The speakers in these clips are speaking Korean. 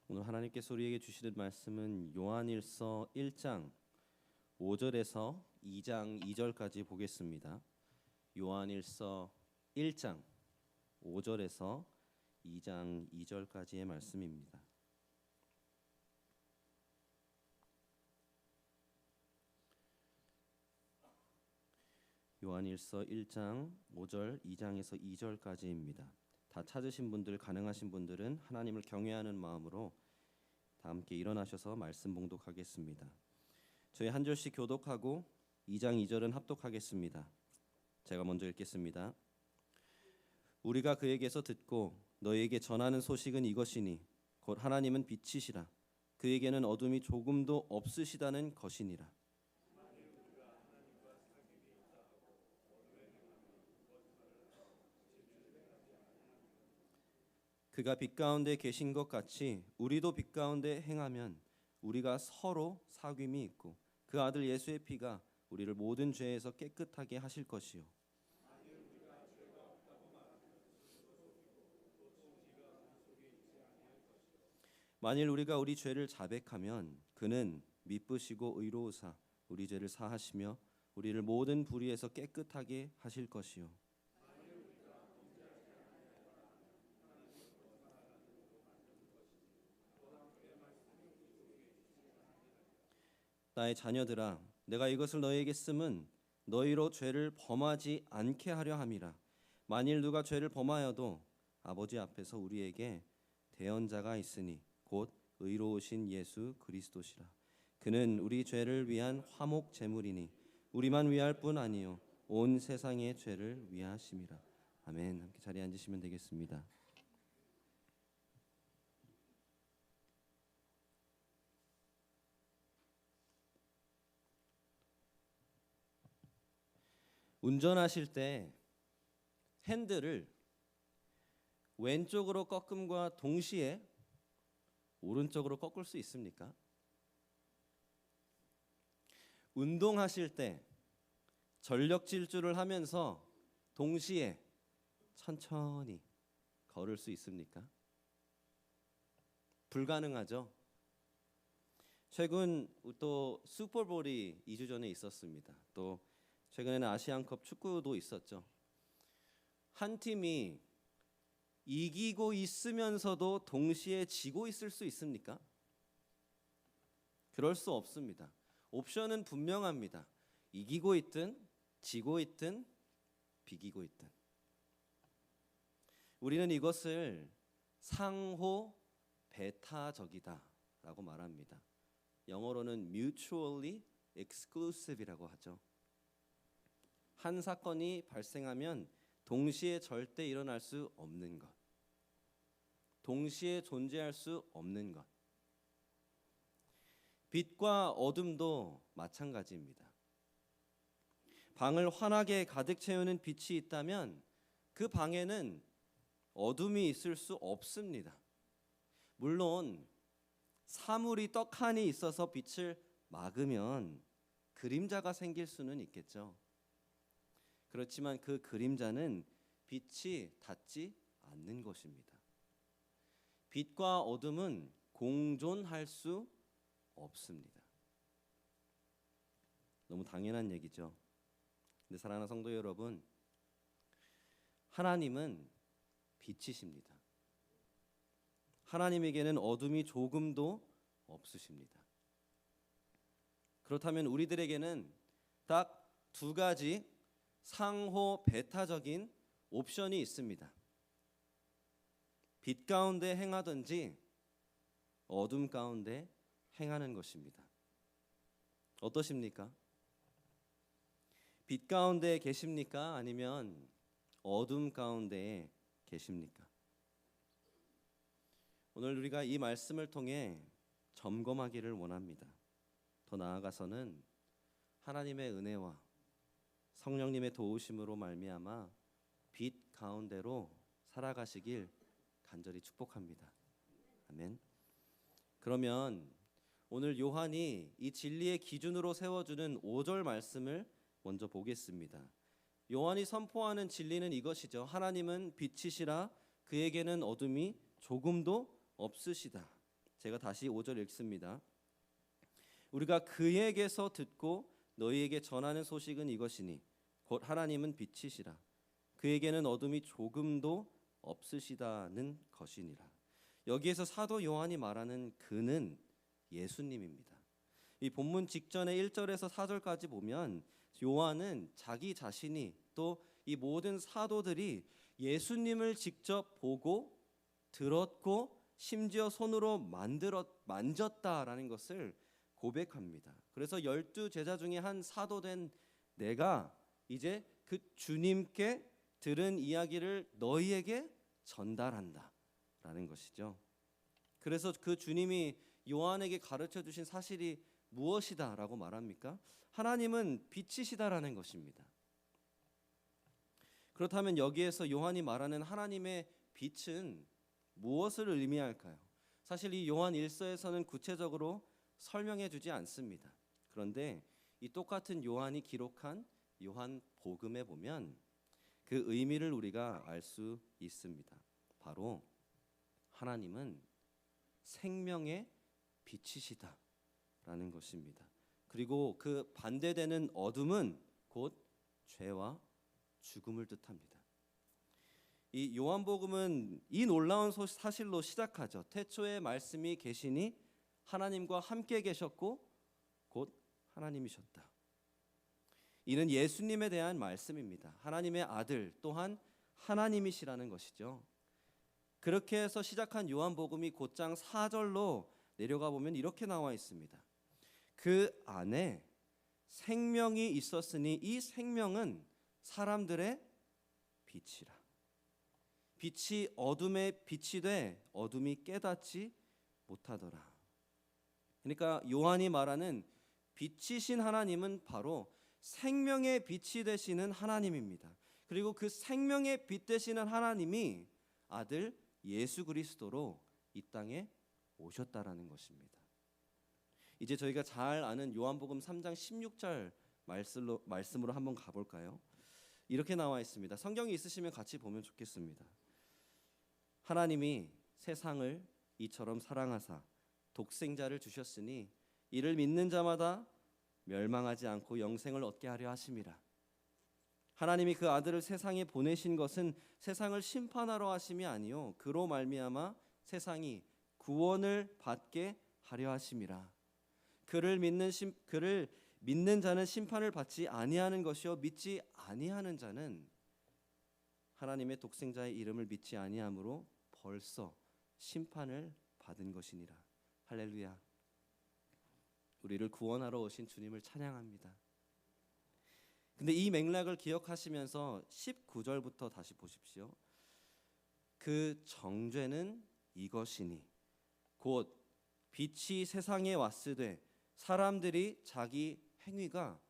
오늘 하나님께서 우리에게 주시는 말씀은 요한일서 1장 5절에서 2장 2절까지 보겠습니다. 요한일서 1장 5절에서 2장 2절까지의 말씀입니다. 요한일서 1장 5절 2장에서 2절까지입니다. 다 찾으신 분들, 가능하신 분들은 하나님을 경외하는 마음으로 다 함께 일어나셔서 말씀 봉독하겠습니다. 저희 한 절씩 교독하고 2장 2절은 합독하겠습니다. 제가 먼저 읽겠습니다. 우리가 그에게서 듣고 너희에게 전하는 소식은 이것이니 곧 하나님은 빛이시라. 그에게는 어둠이 조금도 없으시다는 것이니라. 그가 빛 가운데 계신 것 같이 우리도 빛 가운데 행하면 우리가 서로 사귐이 있고 그 아들 예수의 피가 우리를 모든 죄에서 깨끗하게 하실 것이요. 만일 우리가 우리 죄를 자백하면 그는 미쁘시고 의로우사 우리 죄를 사하시며 우리를 모든 불의에서 깨끗하게 하실 것이요. 나의 자녀들아, 내가 이것을 너희에게 쓰면 너희로 죄를 범하지 않게 하려 함이라. 만일 누가 죄를 범하여도 아버지 앞에서 우리에게 대언자가 있으니 곧 의로우신 예수 그리스도시라. 그는 우리 죄를 위한 화목 제물이니 우리만 위할 뿐 아니요 온 세상의 죄를 위하심이라. 아멘. 함께 자리에 앉으시면 되겠습니다. 운전하실 때 핸들을 왼쪽으로 꺾음과 동시에 오른쪽으로 꺾을 수 있습니까? 운동하실 때 전력 질주를 하면서 동시에 천천히 걸을 수 있습니까? 불가능하죠. 최근 또 슈퍼볼이 2주 전에 있었습니다. 또 최근에는 아시안컵 축구도 있었죠. 한 팀이 이기고 있으면서도 동시에 지고 있을 수 있습니까? 그럴 수 없습니다. 옵션은 분명합니다. 이기고 있든 지고 있든 비기고 있든. 우리는 이것을 상호 배타적이다라고 말합니다. 영어로는 mutually exclusive이라고 하죠. 한 사건이 발생하면 동시에 절대 일어날 수 없는 것, 동시에 존재할 수 없는 것. 빛과 어둠도 마찬가지입니다. 방을 환하게 가득 채우는 빛이 있다면 그 방에는 어둠이 있을 수 없습니다. 물론 사물이 떡하니 있어서 빛을 막으면 그림자가 생길 수는 있겠죠. 그렇지만 그 그림자는 빛이 닿지 않는 것입니다. 빛과 어둠은 공존할 수 없습니다. 너무 당연한 얘기죠. 근데 사랑하는 성도 여러분, 하나님은 빛이십니다. 하나님에게는 어둠이 조금도 없으십니다. 그렇다면 우리들에게는 딱 두 가지 상호 배타적인 옵션이 있습니다. 빛 가운데 행하든지 어둠 가운데 행하는 것입니다. 어떠십니까? 빛 가운데 계십니까? 아니면 어둠 가운데 계십니까? 오늘 우리가 이 말씀을 통해 점검하기를 원합니다. 더 나아가서는 하나님의 은혜와 성령님의 도우심으로 말미암아 빛 가운데로 살아가시길 간절히 축복합니다. 아멘. 그러면 오늘 요한이 이 진리의 기준으로 세워주는 5절 말씀을 먼저 보겠습니다. 요한이 선포하는 진리는 이것이죠. 하나님은 빛이시라 그에게는 어둠이 조금도 없으시다. 제가 다시 5절 읽습니다. 우리가 그에게서 듣고 너희에게 전하는 소식은 이것이니 곧 하나님은 빛이시라. 그에게는 어둠이 조금도 없으시다는 것이니라. 여기에서 사도 요한이 말하는 그는 예수님입니다. 이 본문 직전에 1절에서 4절까지 보면 요한은 자기 자신이 또 이 모든 사도들이 예수님을 직접 보고 들었고 심지어 손으로 만졌다라는 것을 고백합니다. 그래서 12 제자 중에 한 사도된 내가 이제 그 주님께 들은 이야기를 너희에게 전달한다라는 것이죠. 그래서 그 주님이 요한에게 가르쳐 주신 사실이 무엇이다라고 말합니까? 하나님은 빛이시다라는 것입니다. 그렇다면 여기에서 요한이 말하는 하나님의 빛은 무엇을 의미할까요? 사실 이 요한 1서에서는 구체적으로 설명해 주지 않습니다. 그런데 이 똑같은 요한이 기록한 요한 복음에 보면 그 의미를 우리가 알 수 있습니다. 바로 하나님은 생명의 빛이시다라는 것입니다. 그리고 그 반대되는 어둠은 곧 죄와 죽음을 뜻합니다. 이 요한복음은 이 놀라운 사실로 시작하죠. 태초에 말씀이 계시니 하나님과 함께 계셨고 곧 하나님이셨다. 이는 예수님에 대한 말씀입니다. 하나님의 아들 또한 하나님이시라는 것이죠. 그렇게 해서 시작한 요한복음이 곧장 4절로 내려가 보면 이렇게 나와 있습니다. 그 안에 생명이 있었으니 이 생명은 사람들의 빛이라. 빛이 어둠에 빛이 돼 어둠이 깨닫지 못하더라. 그러니까 요한이 말하는 빛이신 하나님은 바로 생명의 빛이 되시는 하나님입니다. 그리고 그 생명의 빛 되시는 하나님이 아들 예수 그리스도로 이 땅에 오셨다라는 것입니다. 이제 저희가 잘 아는 요한복음 3장 16절 말씀으로 한번 가볼까요? 이렇게 나와 있습니다. 성경이 있으시면 같이 보면 좋겠습니다. 하나님이 세상을 이처럼 사랑하사 독생자를 주셨으니 이를 믿는 자마다 멸망하지 않고 영생을 얻게 하려 하심이라. 하나님이 그 아들을 세상에 보내신 것은 세상을 심판하러 하심이 아니요 그로 말미암아 세상이 구원을 받게 하려 하심이라. 그를 믿는 자는 심판을 받지 아니하는 것이요 믿지 아니하는 자는 하나님의 독생자의 이름을 믿지 아니하므로 벌써 심판을 받은 것이니라. 할렐루야. 우리를 구원하러 오신 주님을 찬양합니다. 근데 이 맥락을 기억하시면서 19절부터 다시 보십시오. 그 정죄는 이것이니 곧 빛이 세상에 왔으되 사람들이 자기 행위가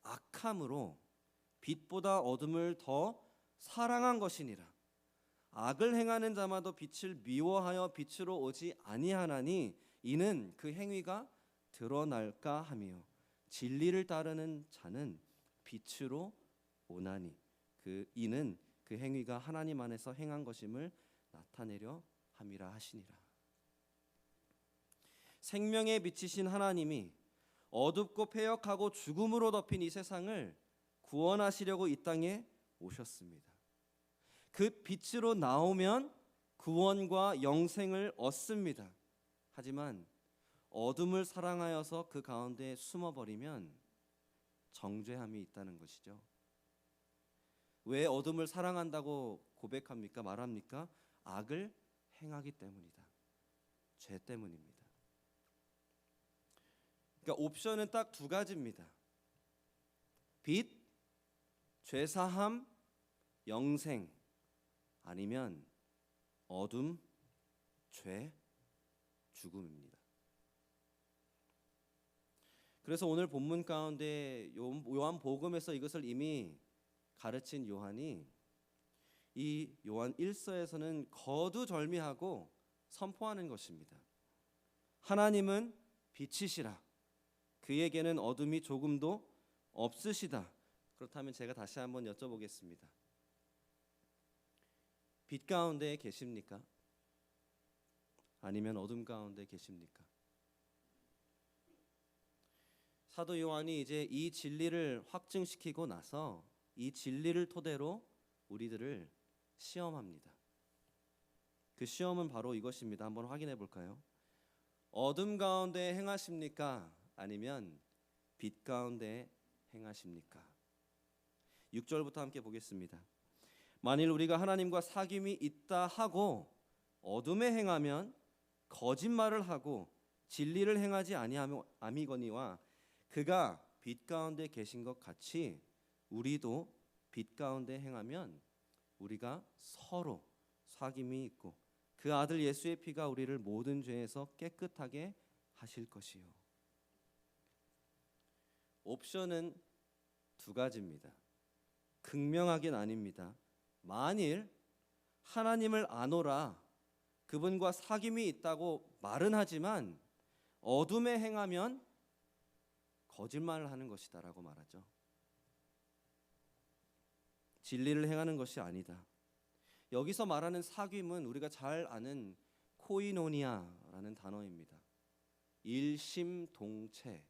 악함으로 빛보다 어둠을 더 사랑한 것이니라. 악을 행하는 자마도 빛을 미워하여 빛으로 오지 아니하나니 이는 그 행위가 드러날까 하며 진리를 따르는 자는 빛으로 오나니 이는 그 행위가 하나님 안에서 행한 것임을 나타내려 함이라 하시니라. 생명의 빛이신 하나님이 어둡고 패역하고 죽음으로 덮인 이 세상을 구원하시려고 이 땅에 오셨습니다. 그 빛으로 나오면 구원과 영생을 얻습니다. 하지만 어둠을 사랑하여서 그 가운데 숨어버리면 정죄함이 있다는 것이죠. 왜 어둠을 사랑한다고 고백합니까? 말합니까? 악을 행하기 때문이다. 죄 때문입니다. 그러니까 옵션은 딱 두 가지입니다. 빛, 죄사함, 영생, 아니면 어둠, 죄, 죽음입니다. 그래서 오늘 본문 가운데 요한복음에서 이것을 이미 가르친 요한이 이 요한 1서에서는 거두절미하고 선포하는 것입니다. 하나님은 빛이시라. 그에게는 어둠이 조금도 없으시다. 그렇다면 제가 다시 한번 여쭤보겠습니다. 빛 가운데 계십니까? 아니면 어둠 가운데 계십니까? 사도 요한이 이제 이 진리를 확증시키고 나서 이 진리를 토대로 우리들을 시험합니다. 그 시험은 바로 이것입니다. 한번 확인해 볼까요? 어둠 가운데 행하십니까? 아니면 빛 가운데 행하십니까? 6절부터 함께 보겠습니다. 만일 우리가 하나님과 사귐이 있다 하고 어둠에 행하면 거짓말을 하고 진리를 행하지 아니하미거니와 그가 빛 가운데 계신 것 같이 우리도 빛 가운데 행하면 우리가 서로 사귐이 있고 그 아들 예수의 피가 우리를 모든 죄에서 깨끗하게 하실 것이요. 옵션은 두 가지입니다. 극명하긴 아닙니다. 만일 하나님을 아노라 그분과 사귐이 있다고 말은 하지만 어둠에 행하면 거짓말을 하는 것이다라고 말하죠. 진리를 행하는 것이 아니다. 여기서 말하는 사귐은 우리가 잘 아는 코이노니아라는 단어입니다. 일심동체.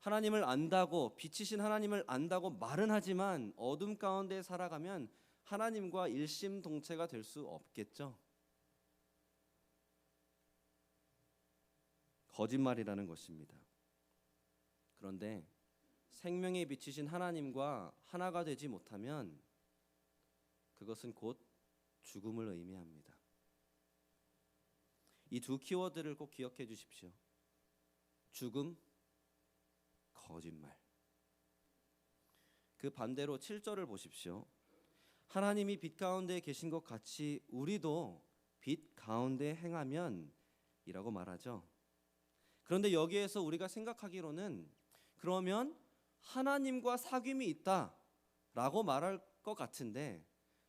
하나님을 안다고, 빛이신 하나님을 안다고 말은 하지만 어둠 가운데 살아가면 하나님과 일심동체가 될 수 없겠죠. 거짓말이라는 것입니다. 그런데 생명의 빛이신 하나님과 하나가 되지 못하면 그것은 곧 죽음을 의미합니다. 이 두 키워드를 꼭 기억해 주십시오. 죽음, 거짓말. 그 반대로 7절을 보십시오. 하나님이 빛 가운데 계신 것 같이 우리도 빛 가운데 행하면 이라고 말하죠. 그런데 여기에서 우리가 생각하기로는 그러면 하나님과 사귐이 있다라고 말할 것 같은데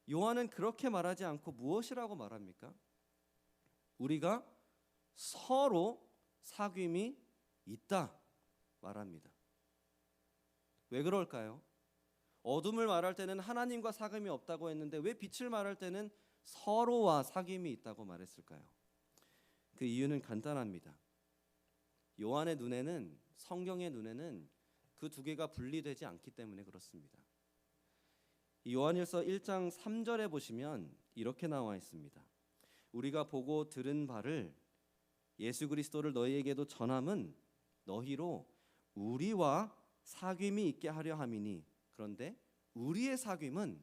요한은 그렇게 말하지 않고 무엇이라고 말합니까? 우리가 서로 사귐이 있다 말합니다. 왜 그럴까요? 어둠을 말할 때는 하나님과 사귐이 없다고 했는데 왜 빛을 말할 때는 서로와 사귐이 있다고 말했을까요? 그 이유는 간단합니다. 요한의 눈에는, 성경의 눈에는 그 두 개가 분리되지 않기 때문에 그렇습니다. 요한일서 1장 3절에 보시면 이렇게 나와 있습니다. 우리가 보고 들은 바를 예수 그리스도를 너희에게도 전함은 너희로 우리와 사귐이 있게 하려 함이니 그런데 우리의 사귐은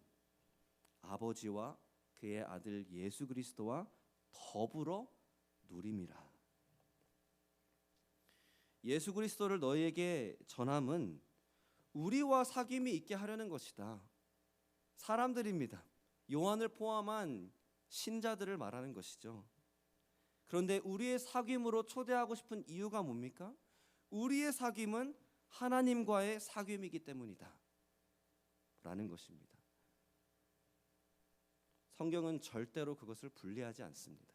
아버지와 그의 아들 예수 그리스도와 더불어 누림이라. 예수 그리스도를 너희에게 전함은 우리와 사귐이 있게 하려는 것이다. 사람들입니다. 요한을 포함한 신자들을 말하는 것이죠. 그런데 우리의 사귐으로 초대하고 싶은 이유가 뭡니까? 우리의 사귐은 하나님과의 사귐이기 때문이다 라는 것입니다. 성경은 절대로 그것을 분리하지 않습니다.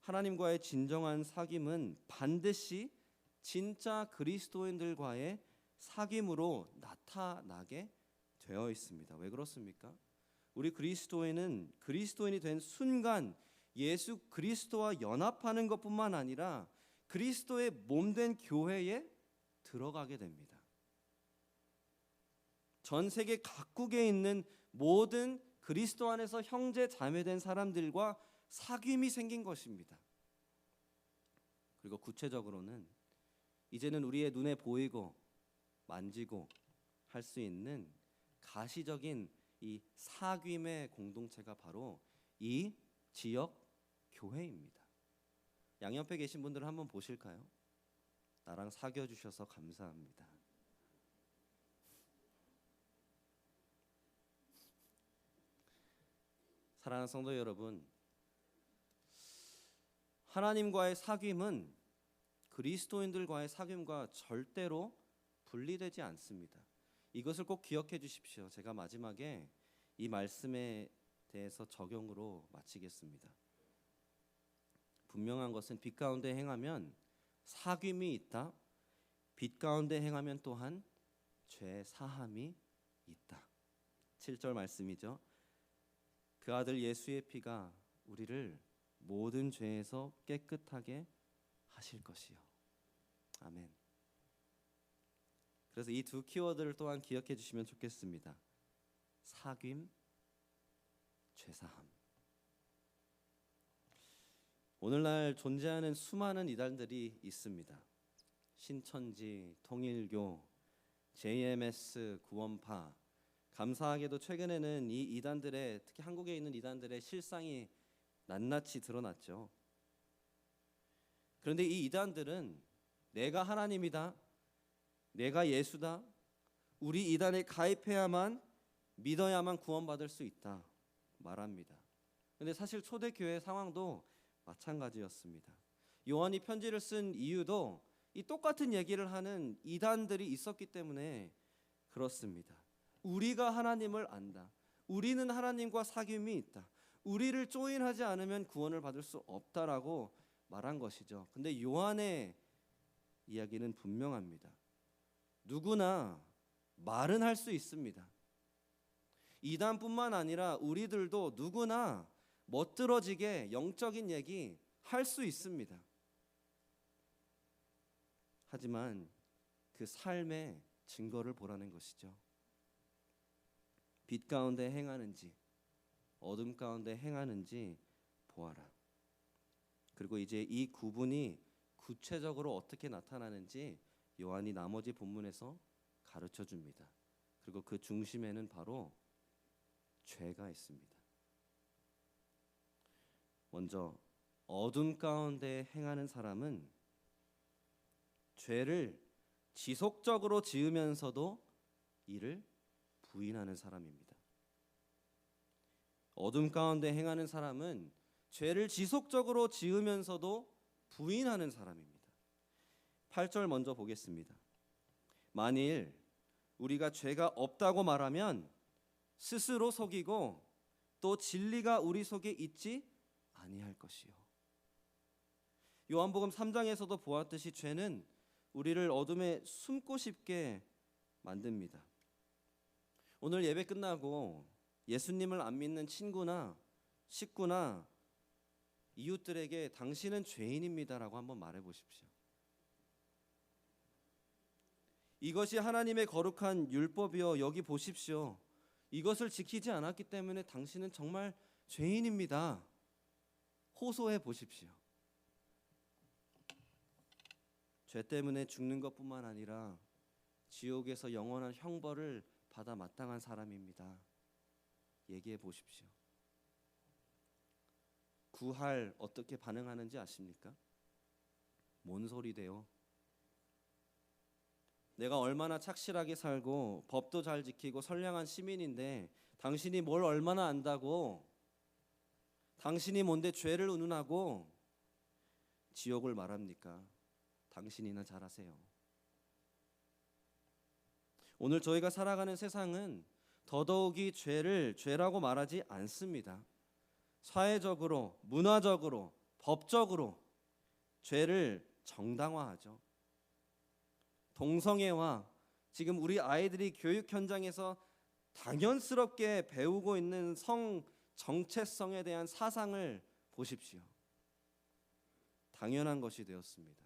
하나님과의 진정한 사귐은 반드시 진짜 그리스도인들과의 사귐으로 나타나게 되어 있습니다. 왜 그렇습니까? 우리 그리스도인이 된 순간 예수 그리스도와 연합하는 것뿐만 아니라 그리스도의 몸된 교회에 들어가게 됩니다. 전 세계 각국에 있는 모든 그리스도 안에서 형제 자매된 사람들과 사귐이 생긴 것입니다. 그리고 구체적으로는 이제는 우리의 눈에 보이고 만지고 할 수 있는 가시적인 이 사귐의 공동체가 바로 이 지역 교회입니다. 양옆에 계신 분들은 한번 보실까요? 나랑 사귀어 주셔서 감사합니다. 사랑하는 성도 여러분, 하나님과의 사귐은 그리스도인들과의 사귐과 절대로 분리되지 않습니다. 이것을 꼭 기억해 주십시오. 제가 마지막에 이 말씀에 대해서 적용으로 마치겠습니다. 분명한 것은 빛 가운데 행하면 사귐이 있다. 빛 가운데 행하면 또한 죄 사함이 있다. 7절 말씀이죠. 그 아들 예수의 피가 우리를 모든 죄에서 깨끗하게 하실 것이요. 아멘. 그래서 이 두 키워드를 또한 기억해 주시면 좋겠습니다. 사귐, 죄사함. 오늘날 존재하는 수많은 이단들이 있습니다. 신천지, 통일교, JMS, 구원파. 감사하게도 최근에는 이 이단들의, 특히 한국에 있는 이단들의 실상이 낱낱이 드러났죠. 그런데 이 이단들은 내가 하나님이다, 내가 예수다, 우리 이단에 가입해야만, 믿어야만 구원받을 수 있다 말합니다. 그런데 사실 초대교회 상황도 마찬가지였습니다. 요한이 편지를 쓴 이유도 이 똑같은 얘기를 하는 이단들이 있었기 때문에 그렇습니다. 우리가 하나님을 안다, 우리는 하나님과 사귐이 있다, 우리를 조인하지 않으면 구원을 받을 수 없다라고 말한 것이죠. 근데 요한의 이야기는 분명합니다. 누구나 말은 할 수 있습니다. 이단뿐만 아니라 우리들도 누구나 멋들어지게 영적인 얘기 할 수 있습니다. 하지만 그 삶의 증거를 보라는 것이죠. 빛 가운데 행하는지 어둠 가운데 행하는지 보아라. 그리고 이제 이 구분이 구체적으로 어떻게 나타나는지 요한이 나머지 본문에서 가르쳐 줍니다. 그리고 그 중심에는 바로 죄가 있습니다. 먼저 어둠 가운데 행하는 사람은 죄를 지속적으로 지으면서도 이를 부인하는 사람입니다. 어둠 가운데 행하는 사람은 죄를 지속적으로 지으면서도 부인하는 사람입니다. 8절 먼저 보겠습니다. 만일 우리가 죄가 없다고 말하면 스스로 속이고 또 진리가 우리 속에 있지 아니할 것이요. 요한복음 3장에서도 보았듯이 죄는 우리를 어둠에 숨고 싶게 만듭니다. 오늘 예배 끝나고 예수님을 안 믿는 친구나 식구나 이웃들에게 당신은 죄인입니다라고 한번 말해 보십시오. 이것이 하나님의 거룩한 율법이여 여기 보십시오. 이것을 지키지 않았기 때문에 당신은 정말 죄인입니다. 호소해 보십시오. 죄 때문에 죽는 것뿐만 아니라 지옥에서 영원한 형벌을 받아 마땅한 사람입니다. 얘기해 보십시오. 구할 어떻게 반응하는지 아십니까? 뭔 소리대요? 내가 얼마나 착실하게 살고 법도 잘 지키고 선량한 시민인데 당신이 뭘 얼마나 안다고, 당신이 뭔데 죄를 운운하고 지옥을 말합니까? 당신이나 잘하세요. 오늘 저희가 살아가는 세상은 더더욱이 죄를 죄라고 말하지 않습니다. 사회적으로, 문화적으로, 법적으로 죄를 정당화하죠. 동성애와 지금 우리 아이들이 교육 현장에서 당연스럽게 배우고 있는 성 정체성에 대한 사상을 보십시오. 당연한 것이 되었습니다.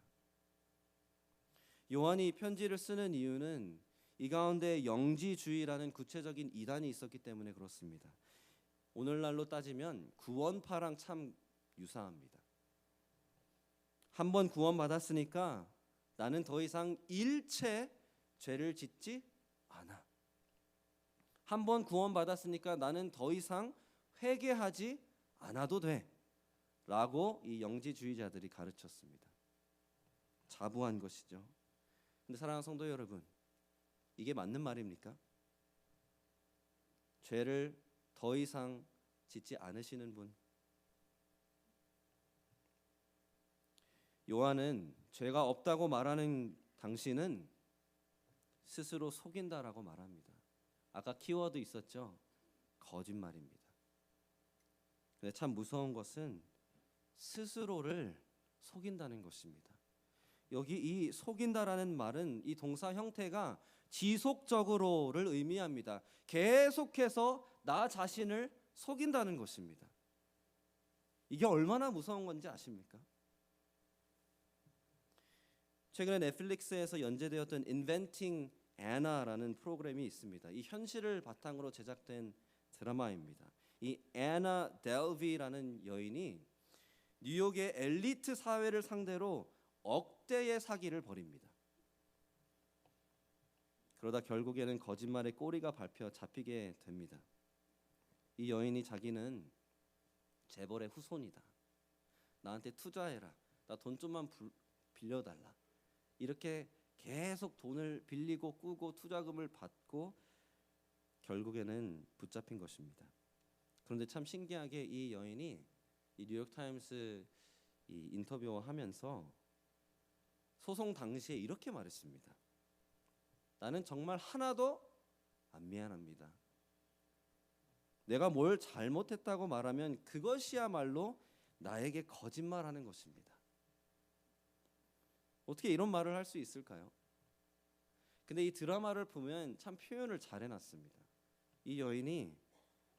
요한이 편지를 쓰는 이유는 이 가운데 영지주의라는 구체적인 이단이 있었기 때문에 그렇습니다. 오늘날로 따지면 구원파랑 참 유사합니다. 한번 구원받았으니까 나는 더 이상 일체 죄를 짓지 않아. 한번 구원받았으니까 나는 더 이상 회개하지 않아도 돼 라고 이 영지주의자들이 가르쳤습니다. 자부한 것이죠. 근데 사랑하는 성도 여러분, 이게 맞는 말입니까? 죄를 더 이상 짓지 않으시는 분? 요한은 죄가 없다고 말하는 당신은 스스로 속인다라고 말합니다. 아까 키워드 있었죠? 거짓말입니다. 근데 참 무서운 것은 스스로를 속인다는 것입니다. 여기 이 속인다라는 말은 이 동사 형태가 지속적으로를 의미합니다. 계속해서 나 자신을 속인다는 것입니다. 이게 얼마나 무서운 건지 아십니까? 최근에 넷플릭스에서 연재되었던 Inventing Anna라는 프로그램이 있습니다. 이 현실을 바탕으로 제작된 드라마입니다. 이 애나 델비라는 여인이 뉴욕의 엘리트 사회를 상대로 억대의 사기를 벌입니다. 그러다 결국에는 거짓말의 꼬리가 잡히게 됩니다. 이 여인이 자기는 재벌의 후손이다. 나한테 투자해라. 나 돈 좀만 빌려달라. 이렇게 계속 돈을 빌리고 꾸고 투자금을 받고 결국에는 붙잡힌 것입니다. 그런데 참 신기하게 이 여인이 이 뉴욕타임스 이 인터뷰하면서 소송 당시에 이렇게 말했습니다. 나는 정말 하나도 안 미안합니다. 내가 뭘 잘못했다고 말하면 그것이야말로 나에게 거짓말하는 것입니다. 어떻게 이런 말을 할 수 있을까요? 근데 이 드라마를 보면 참 표현을 잘 해놨습니다. 이 여인이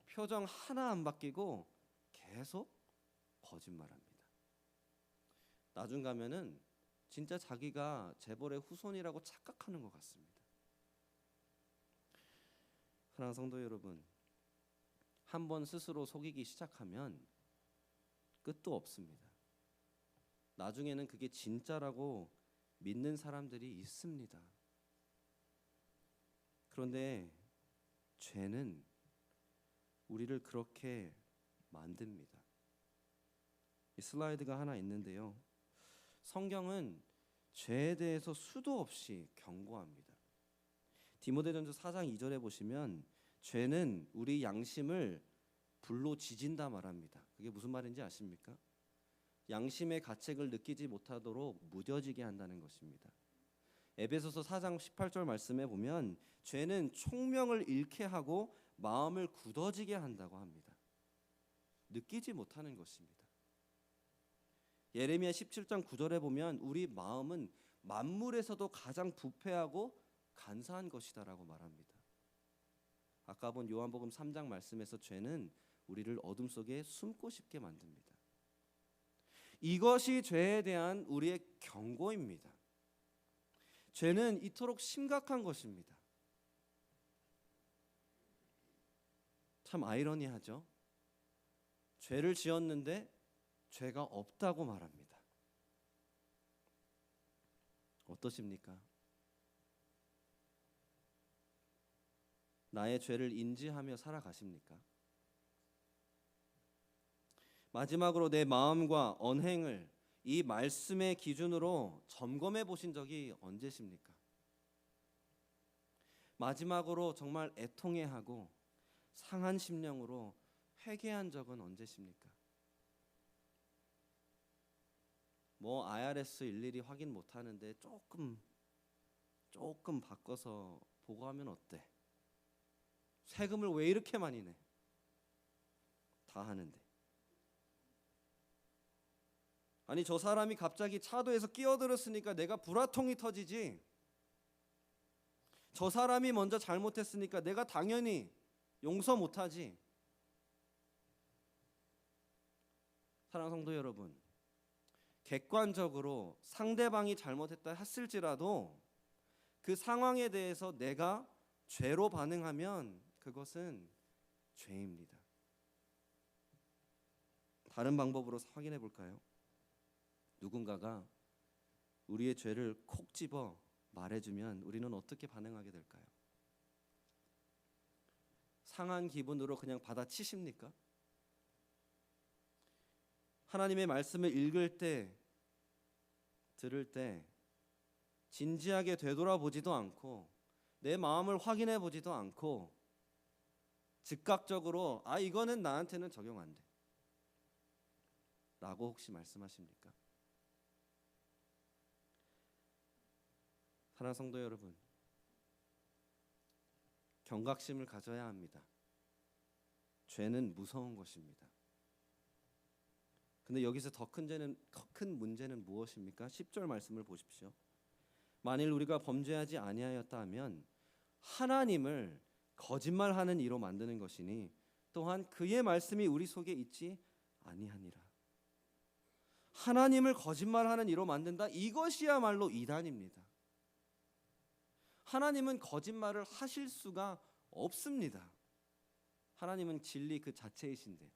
표정 하나 안 바뀌고 계속 거짓말합니다. 나중 가면은 진짜 자기가 재벌의 후손이라고 착각하는 것 같습니다. 사랑하는 성도 여러분, 한번 스스로 속이기 시작하면 끝도 없습니다. 나중에는 그게 진짜라고 믿는 사람들이 있습니다. 그런데 죄는 우리를 그렇게 만듭니다. 이 슬라이드가 하나 있는데요. 성경은 죄에 대해서 수도 없이 경고합니다. 디모데전서 4장 2절에 보시면 죄는 우리 양심을 불로 지진다 말합니다. 그게 무슨 말인지 아십니까? 양심의 가책을 느끼지 못하도록 무뎌지게 한다는 것입니다. 에베소서 4장 18절 말씀에 보면 죄는 총명을 잃게 하고 마음을 굳어지게 한다고 합니다. 느끼지 못하는 것입니다. 예레미야 17장 9절에 보면 우리 마음은 만물에서도 가장 부패하고 간사한 것이다라고 말합니다. 아까 본 요한복음 3장 말씀에서 죄는 우리를 어둠 속에 숨고 싶게 만듭니다. 이것이 죄에 대한 우리의 경고입니다. 죄는 이토록 심각한 것입니다. 참 아이러니하죠. 죄를 지었는데 죄가 없다고 말합니다. 어떠십니까? 나의 죄를 인지하며 살아가십니까? 마지막으로 내 마음과 언행을 이 말씀의 기준으로 점검해 보신 적이 언제십니까? 마지막으로 정말 애통해하고 상한 심령으로 회개한 적은 언제십니까? 뭐 IRS 일일이 확인 못하는데 조금 바꿔서 보고하면 어때? 세금을 왜 이렇게 많이 내? 다 하는데. 아니 저 사람이 갑자기 차도에서 끼어들었으니까 내가 불화통이 터지지. 저 사람이 먼저 잘못했으니까 내가 당연히 용서 못하지. 사랑하는 성도 여러분, 객관적으로 상대방이 잘못했다 했을지라도 그 상황에 대해서 내가 죄로 반응하면 그것은 죄입니다. 다른 방법으로 확인해 볼까요? 누군가가 우리의 죄를 콕 집어 말해주면 우리는 어떻게 반응하게 될까요? 상한 기분으로 그냥 받아치십니까? 하나님의 말씀을 읽을 때, 들을 때 진지하게 되돌아보지도 않고 내 마음을 확인해 보지도 않고 즉각적으로 이거는 나한테는 적용 안 돼 라고 혹시 말씀하십니까? 사랑하는 성도 여러분, 경각심을 가져야 합니다. 죄는 무서운 것입니다. 근데 여기서 더 큰 문제는 무엇입니까? 10절 말씀을 보십시오. 만일 우리가 범죄하지 아니하였다 하면 하나님을 거짓말하는 이로 만드는 것이니 또한 그의 말씀이 우리 속에 있지 아니하니라. 하나님을 거짓말하는 이로 만든다. 이것이야말로 이단입니다. 하나님은 거짓말을 하실 수가 없습니다. 하나님은 진리 그 자체이신데.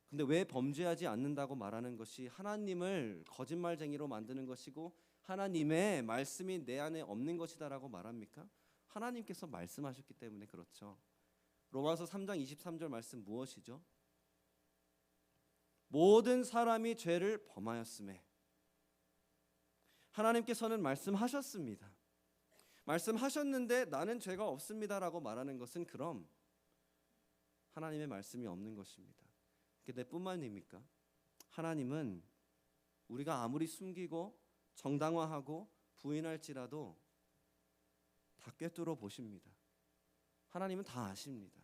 근데 왜 범죄하지 않는다고 말하는 것이 하나님을 거짓말쟁이로 만드는 것이고 하나님의 말씀이 내 안에 없는 것이다라고 말합니까? 하나님께서 말씀하셨기 때문에 그렇죠. 로마서 3장 23절 말씀 무엇이죠? 모든 사람이 죄를 범하였음에. 하나님께서는 말씀하셨습니다. 말씀하셨는데 나는 죄가 없습니다라고 말하는 것은 그럼 하나님의 말씀이 없는 것입니다. 그게 내뿐만입니까? 하나님은 우리가 아무리 숨기고 정당화하고 부인할지라도 다 꿰뚫어 보십니다. 하나님은 다 아십니다.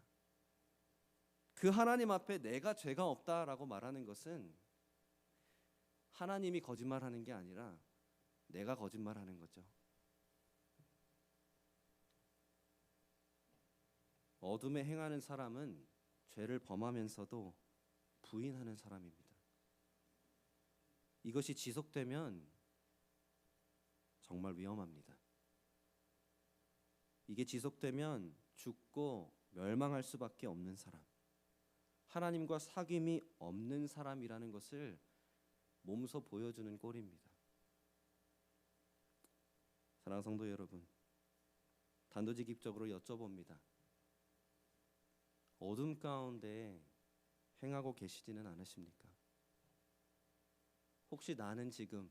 그 하나님 앞에 내가 죄가 없다라고 말하는 것은 하나님이 거짓말하는 게 아니라 내가 거짓말하는 거죠. 어둠에 행하는 사람은 죄를 범하면서도 부인하는 사람입니다. 이것이 지속되면 정말 위험합니다. 이게 지속되면 죽고 멸망할 수밖에 없는 사람, 하나님과 사귐이 없는 사람이라는 것을 몸소 보여주는 꼴입니다. 사랑하는 성도 여러분, 단도직입적으로 여쭤봅니다. 어둠 가운데 행하고 계시지는 않으십니까? 혹시 나는 지금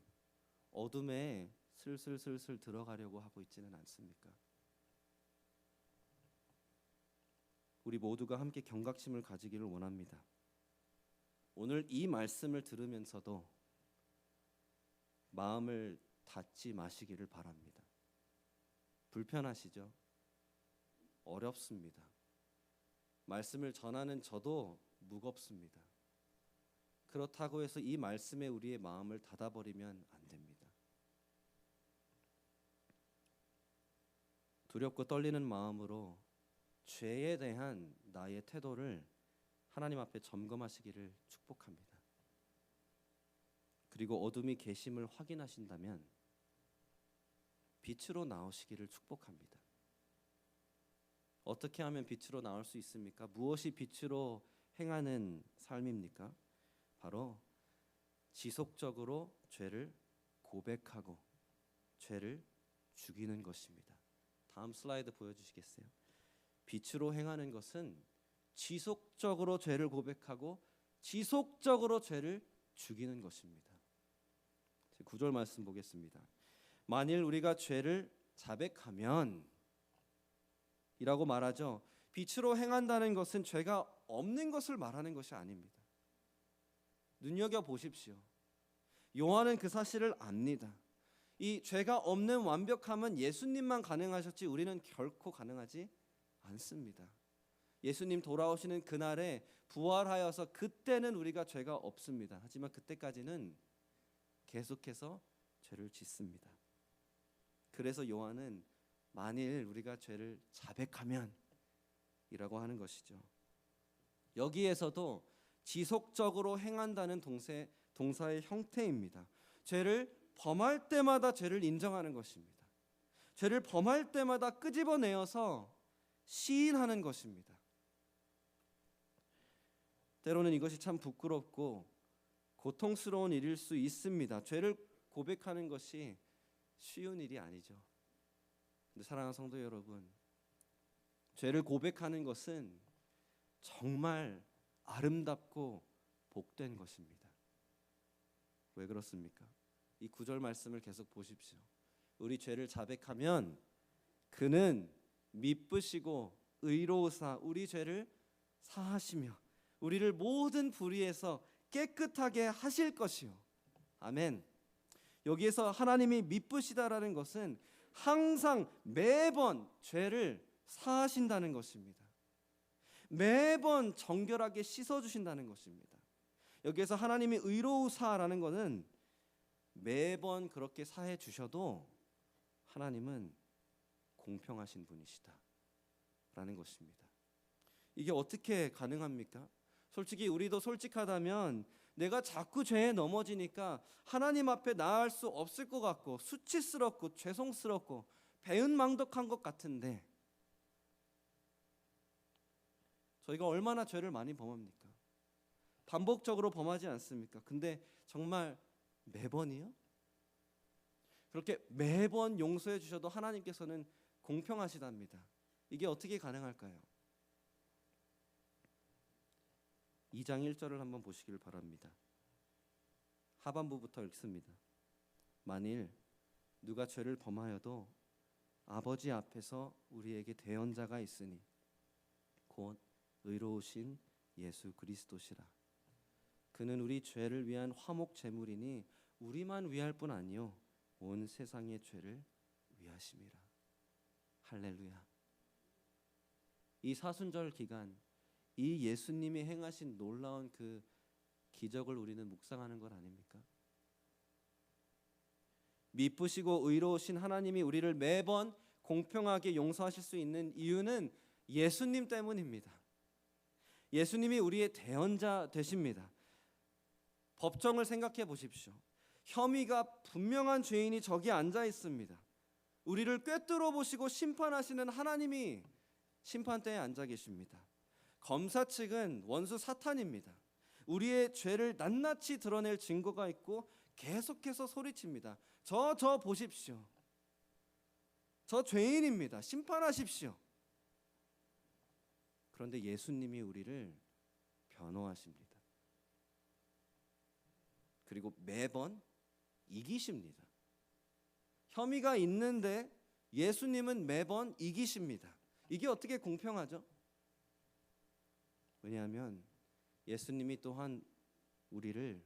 어둠에 슬슬 들어가려고 하고 있지는 않습니까? 우리 모두가 함께 경각심을 가지기를 원합니다. 오늘 이 말씀을 들으면서도 마음을 닫지 마시기를 바랍니다. 불편하시죠? 어렵습니다. 말씀을 전하는 저도 무겁습니다. 그렇다고 해서 이 말씀에 우리의 마음을 닫아버리면 안 됩니다. 두렵고 떨리는 마음으로 죄에 대한 나의 태도를 하나님 앞에 점검하시기를 축복합니다. 그리고 어둠이 계심을 확인하신다면 빛으로 나오시기를 축복합니다. 어떻게 하면 빛으로 나올 수 있습니까? 무엇이 빛으로 행하는 삶입니까? 바로 지속적으로 죄를 고백하고 죄를 죽이는 것입니다. 다음 슬라이드 보여주시겠어요? 빛으로 행하는 것은 지속적으로 죄를 고백하고 지속적으로 죄를 죽이는 것입니다. 9절 말씀 보겠습니다. 만일 우리가 죄를 자백하면 이라고 말하죠. 빛으로 행한다는 것은 죄가 없는 것을 말하는 것이 아닙니다. 눈여겨보십시오. 요한은 그 사실을 압니다. 이 죄가 없는 완벽함은 예수님만 가능하셨지 우리는 결코 가능하지 않습니다. 예수님 돌아오시는 그날에 부활하여서 그때는 우리가 죄가 없습니다. 하지만 그때까지는 계속해서 죄를 짓습니다. 그래서 요한은 만일 우리가 죄를 자백하면 이라고 하는 것이죠. 여기에서도 지속적으로 행한다는 동사의 형태입니다. 죄를 범할 때마다 죄를 인정하는 것입니다. 죄를 범할 때마다 끄집어내어서 시인하는 것입니다. 때로는 이것이 참 부끄럽고 고통스러운 일일 수 있습니다. 죄를 고백하는 것이 쉬운 일이 아니죠. 근데 사랑하는 성도 여러분, 죄를 고백하는 것은 정말 아름답고 복된 것입니다. 왜 그렇습니까? 이 9절 말씀을 계속 보십시오. 우리 죄를 자백하면 그는 미쁘시고 의로우사 우리 죄를 사하시며 우리를 모든 불의에서 깨끗하게 하실 것이요. 아멘. 여기에서 하나님이 미쁘시다라는 것은 항상 매번 죄를 사하신다는 것입니다. 매번 정결하게 씻어주신다는 것입니다. 여기에서 하나님이 의로우사라는 것은 매번 그렇게 사해 주셔도 하나님은 공평하신 분이시다 라는 것입니다. 이게 어떻게 가능합니까? 솔직히 우리도 솔직하다면 내가 자꾸 죄에 넘어지니까 하나님 앞에 나아갈 수 없을 것 같고 수치스럽고 죄송스럽고 배은망덕한 것 같은데 저희가 얼마나 죄를 많이 범합니까? 반복적으로 범하지 않습니까? 근데 정말 매번이요? 그렇게 매번 용서해 주셔도 하나님께서는 공평하시답니다. 이게 어떻게 가능할까요? 2장 1절을 한번 보시길 바랍니다. 하반부부터 읽습니다. 만일 누가 죄를 범하여도 아버지 앞에서 우리에게 대언자가 있으니 곧 의로우신 예수 그리스도시라. 그는 우리 죄를 위한 화목 제물이니 우리만 위할 뿐 아니요 온 세상의 죄를 위하심이라. 할렐루야. 이 사순절 기간 이 예수님이 행하신 놀라운 그 기적을 우리는 묵상하는 것 아닙니까? 미쁘시고 의로우신 하나님이 우리를 매번 공평하게 용서하실 수 있는 이유는 예수님 때문입니다. 예수님이 우리의 대언자 되십니다. 법정을 생각해 보십시오. 혐의가 분명한 죄인이 저기 앉아 있습니다. 우리를 꿰뚫어 보시고 심판하시는 하나님이 심판대에 앉아 계십니다. 검사 측은 원수 사탄입니다. 우리의 죄를 낱낱이 드러낼 증거가 있고 계속해서 소리칩니다. 저 보십시오. 저 죄인입니다. 심판하십시오. 그런데 예수님이 우리를 변호하십니다. 그리고 매번 이기십니다. 혐의가 있는데 예수님은 매번 이기십니다. 이게 어떻게 공평하죠? 왜냐하면 예수님이 또한 우리를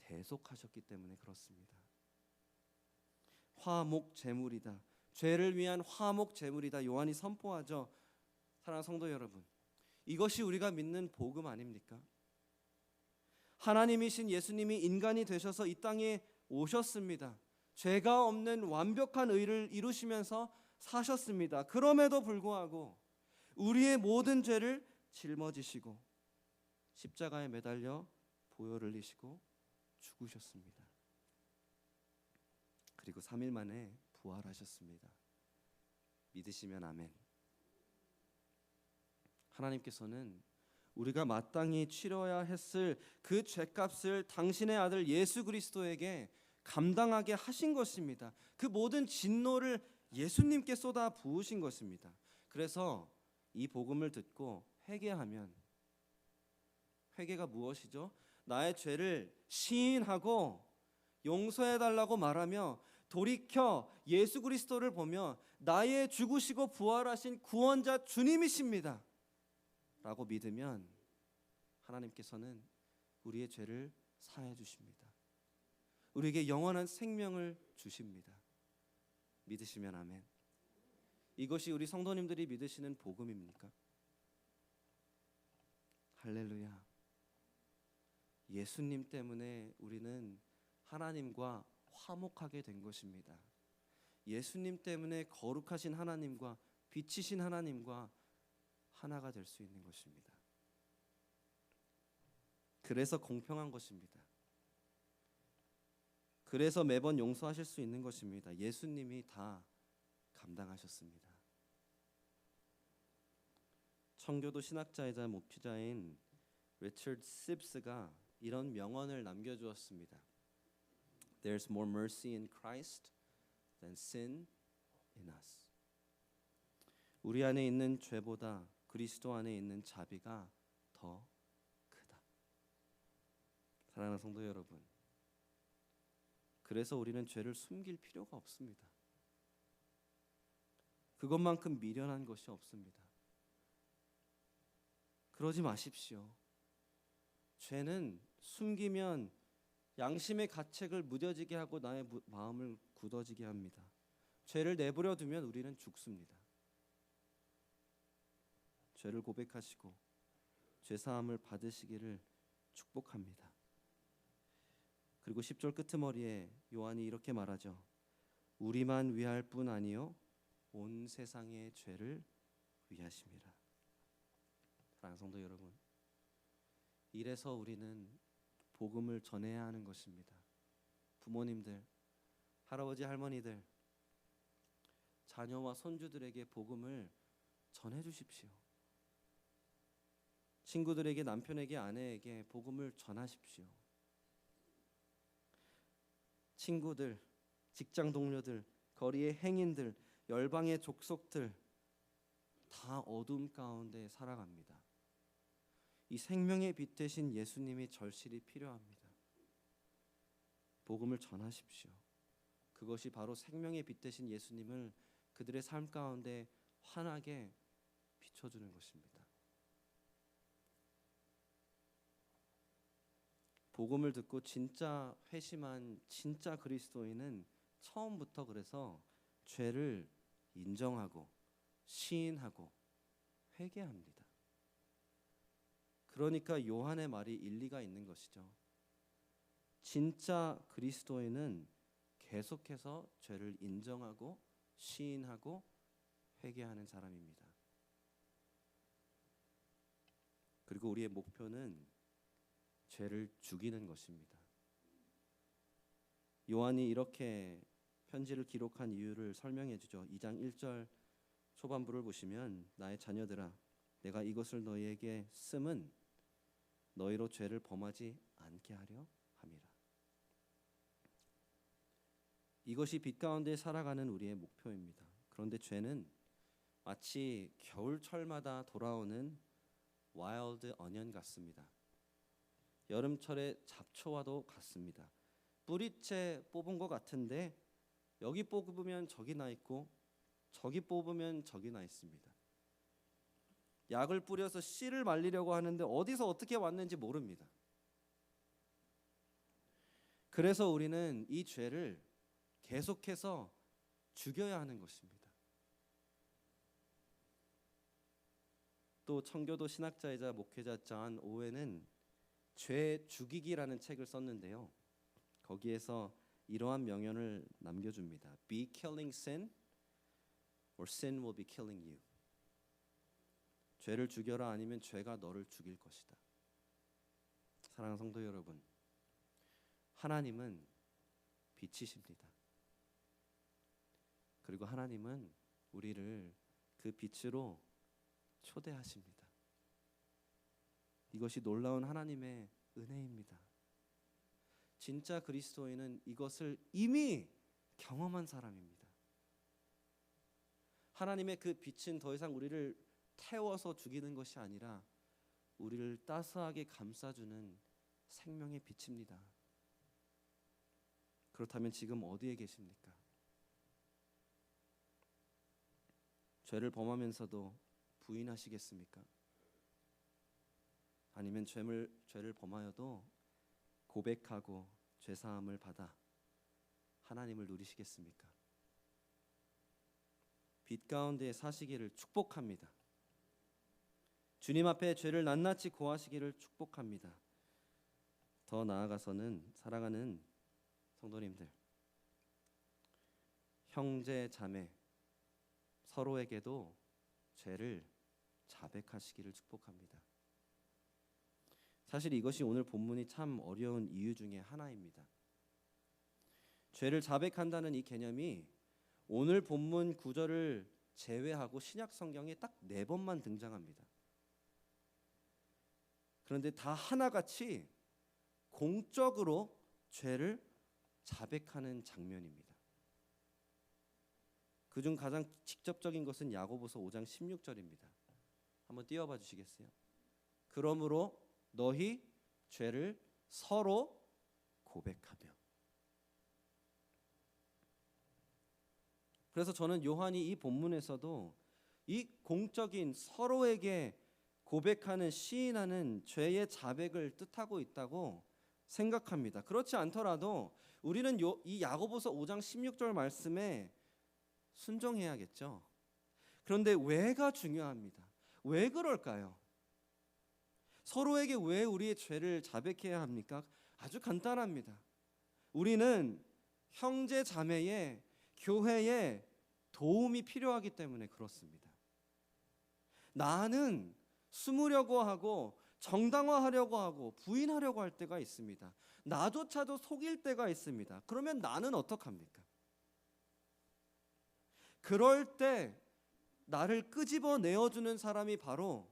대속하셨기 때문에 그렇습니다. 화목 제물이다. 죄를 위한 화목 제물이다. 요한이 선포하죠. 사랑하는 성도 여러분, 이것이 우리가 믿는 복음 아닙니까? 하나님이신 예수님이 인간이 되셔서 이 땅에 오셨습니다. 죄가 없는 완벽한 의를 이루시면서 사셨습니다. 그럼에도 불구하고 우리의 모든 죄를 짊어지시고 십자가에 매달려 보혈을 흘리시고 죽으셨습니다. 그리고 3일 만에 부활하셨습니다. 믿으시면 아멘. 하나님께서는 우리가 마땅히 치러야 했을 그 죄값을 당신의 아들 예수 그리스도에게 감당하게 하신 것입니다. 그 모든 진노를 예수님께 쏟아 부으신 것입니다. 그래서 이 복음을 듣고 회개하면, 회개가 무엇이죠? 나의 죄를 시인하고 용서해달라고 말하며 돌이켜 예수 그리스도를 보며 나의 죽으시고 부활하신 구원자 주님이십니다 라고 믿으면 하나님께서는 우리의 죄를 사해 주십니다. 우리에게 영원한 생명을 주십니다. 믿으시면 아멘. 이것이 우리 성도님들이 믿으시는 복음입니까? 할렐루야. 예수님 때문에 우리는 하나님과 화목하게 된 것입니다. 예수님 때문에 거룩하신 하나님과 빛이신 하나님과 하나가 될 수 있는 것입니다. 그래서 공평한 것입니다. 그래서 매번 용서하실 수 있는 것입니다. 예수님이 다 감당하셨습니다. 청교도 신학자이자 목회자인 리처드 씹스가 이런 명언을 남겨주었습니다. There's more mercy in Christ than sin in us. 우리 안에 있는 죄보다 그리스도 안에 있는 자비가 더 크다. 사랑하는 성도 여러분, 그래서 우리는 죄를 숨길 필요가 없습니다. 그것만큼 미련한 것이 없습니다. 그러지 마십시오. 죄는 숨기면 양심의 가책을 무뎌지게 하고 나의 마음을 굳어지게 합니다. 죄를 내버려 두면 우리는 죽습니다. 죄를 고백하시고 죄사함을 받으시기를 축복합니다. 그리고 10절 끄트머리에 요한이 이렇게 말하죠. 우리만 위할 뿐 아니요 온 세상의 죄를 위하심이라. 사랑하는 성도 여러분, 이래서 우리는 복음을 전해야 하는 것입니다. 부모님들, 할아버지 할머니들, 자녀와 손주들에게 복음을 전해 주십시오. 친구들에게, 남편에게, 아내에게 복음을 전하십시오. 친구들, 직장 동료들, 거리의 행인들, 열방의 족속들 다 어둠 가운데 살아갑니다. 이 생명의 빛 되신 예수님이 절실히 필요합니다. 복음을 전하십시오. 그것이 바로 생명의 빛 되신 예수님을 그들의 삶 가운데 환하게 비춰주는 것입니다. 복음을 듣고 진짜 회심한 진짜 그리스도인은 처음부터 그래서 죄를 인정하고 시인하고 회개합니다. 그러니까 요한의 말이 일리가 있는 것이죠. 진짜 그리스도인은 계속해서 죄를 인정하고 시인하고 회개하는 사람입니다. 그리고 우리의 목표는 죄를 죽이는 것입니다. 요한이 이렇게 편지를 기록한 이유를 설명해 주죠. 2장 1절 초반부를 보시면 나의 자녀들아 내가 이것을 너희에게 씀은 너희로 죄를 범하지 않게 하려 함이라. 이것이 빛 가운데 살아가는 우리의 목표입니다. 그런데 죄는 마치 겨울철마다 돌아오는 와일드 어니언 같습니다. 여름철의 잡초와도 같습니다. 뿌리채 뽑은 것 같은데 여기 뽑으면 저기 나 있고 저기 뽑으면 저기 나 있습니다. 약을 뿌려서 씨를 말리려고 하는데 어디서 어떻게 왔는지 모릅니다. 그래서 우리는 이 죄를 계속해서 죽여야 하는 것입니다. 또 청교도 신학자이자 목회자 존 오웬은 죄 죽이기라는 책을 썼는데요. 거기에서 이러한 명언을 남겨줍니다. Be killing sin, or sin will be killing you. 죄를 죽여라 아니면 죄가 너를 죽일 것이다. 사랑하는 성도 여러분, 하나님은 빛이십니다. 그리고 하나님은 우리를 그 빛으로 초대하십니다. 이것이 놀라운 하나님의 은혜입니다. 진짜 그리스도인은 이것을 이미 경험한 사람입니다. 하나님의 그 빛은 더 이상 우리를 태워서 죽이는 것이 아니라 우리를 따스하게 감싸주는 생명의 빛입니다. 그렇다면 지금 어디에 계십니까? 죄를 범하면서도 부인하시겠습니까? 아니면 죄를 범하여도 고백하고 죄사함을 받아 하나님을 누리시겠습니까? 빛 가운데 사시기를 축복합니다. 주님 앞에 죄를 낱낱이 고하시기를 축복합니다. 더 나아가서는 사랑하는 성도님들, 형제 자매 서로에게도 죄를 자백하시기를 축복합니다. 사실 이것이 오늘 본문이 참 어려운 이유 중에 하나입니다. 죄를 자백한다는 이 개념이 오늘 본문 구절을 제외하고 신약 성경에 딱 4번만 등장합니다. 그런데 다 하나같이 공적으로 죄를 자백하는 장면입니다. 그중 가장 직접적인 것은 야고보서 5장 16절입니다. 한번 띄워봐 주시겠어요? 그러므로 너희 죄를 서로 고백하며. 그래서 저는 요한이 이 본문에서도 이 공적인 서로에게 고백하는 시인하는 죄의 자백을 뜻하고 있다고 생각합니다. 그렇지 않더라도 우리는 이 야고보서 5장 16절 말씀에 순종해야겠죠. 그런데 왜가 중요합니다. 왜 그럴까요? 서로에게 왜 우리의 죄를 자백해야 합니까? 아주 간단합니다. 우리는 형제 자매의 교회에 도움이 필요하기 때문에 그렇습니다. 나는 숨으려고 하고 정당화하려고 하고 부인하려고 할 때가 있습니다. 나조차도 속일 때가 있습니다. 그러면 나는 어떡합니까? 그럴 때 나를 끄집어 내어주는 사람이 바로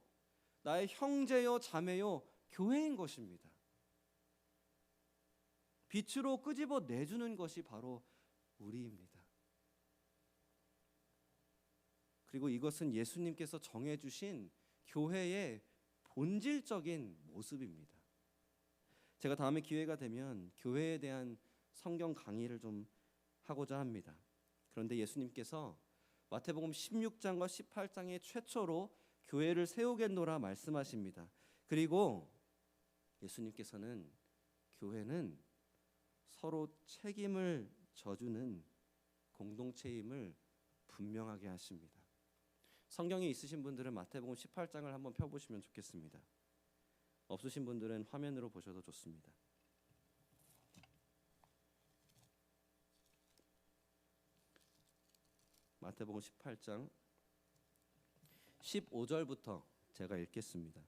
나의 형제요 자매요 교회인 것입니다. 빛으로 끄집어 내주는 것이 바로 우리입니다. 그리고 이것은 예수님께서 정해주신 교회의 본질적인 모습입니다. 제가 다음에 기회가 되면 교회에 대한 성경 강의를 좀 하고자 합니다. 그런데 예수님께서 마태복음 16장과 18장에 최초로 교회를 세우겠노라 말씀하십니다. 그리고 예수님께서는 교회는 서로 책임을 져주는 공동체임을 분명하게 하십니다. 성경에 있으신 분들은 마태복음 18장을 한번 펴보시면 좋겠습니다. 없으신 분들은 화면으로 보셔도 좋습니다. 마태복음 18장 15절부터 제가 읽겠습니다.